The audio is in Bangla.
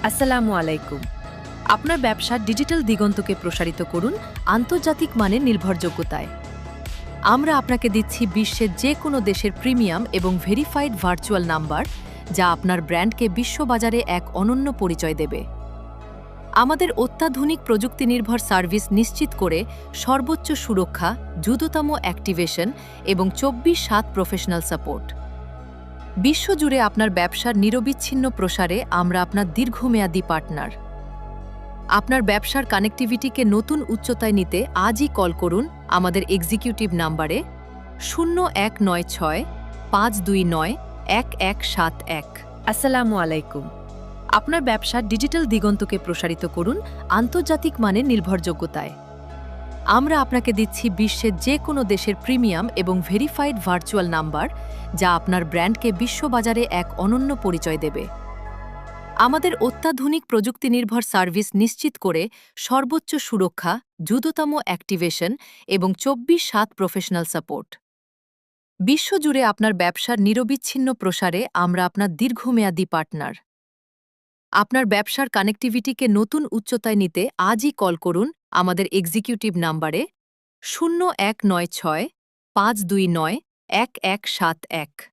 আসসালামু আলাইকুম। আপনার ব্যবসার ডিজিটাল দিগন্তকে প্রসারিত করুন আন্তর্জাতিক মানের নির্ভরযোগ্যতায়। আমরা আপনাকে দিচ্ছি বিশ্বের যে কোনো দেশের প্রিমিয়াম এবং ভেরিফাইড ভার্চুয়াল নাম্বার, যা আপনার ব্র্যান্ডকে বিশ্ববাজারে এক অনন্য পরিচয় দেবে। আমাদের অত্যাধুনিক প্রযুক্তি নির্ভর সার্ভিস নিশ্চিত করে সর্বোচ্চ সুরক্ষা, দ্রুততম অ্যাক্টিভেশন এবং 24/7 প্রফেশনাল সাপোর্ট। বিশ্বজুড়ে আপনার ব্যবসার নিরবিচ্ছিন্ন প্রসারে আমরা আপনার দীর্ঘমেয়াদী পার্টনার। আপনার ব্যবসার কানেক্টিভিটিকে নতুন উচ্চতায় নিতে আজই কল করুন আমাদের এক্সিকিউটিভ নাম্বারে 0196-529-1171। আসসালামু আলাইকুম। আপনার ব্যবসার ডিজিটাল দিগন্তকে প্রসারিত করুন আন্তর্জাতিক মানের নির্ভরযোগ্যতায়। আমরা আপনাকে দিচ্ছি বিশ্বের যে কোনো দেশের প্রিমিয়াম এবং ভেরিফাইড ভার্চুয়াল নাম্বার, যা আপনার ব্র্যান্ডকে বিশ্ববাজারে এক অনন্য পরিচয় দেবে। আমাদের অত্যাধুনিক প্রযুক্তি নির্ভর সার্ভিস নিশ্চিত করে সর্বোচ্চ সুরক্ষা, দ্রুততম অ্যাক্টিভেশন এবং 24/7 প্রফেশনাল সাপোর্ট। বিশ্বজুড়ে আপনার ব্যবসার নিরবিচ্ছিন্ন প্রসারে আমরা আপনার দীর্ঘমেয়াদী পার্টনার। আপনার ব্যবসার কানেক্টিভিটিকে নতুন উচ্চতায় নিতে আজই কল করুন আমাদের এক্সিকিউটিভ নাম্বারে 0196-529-1171।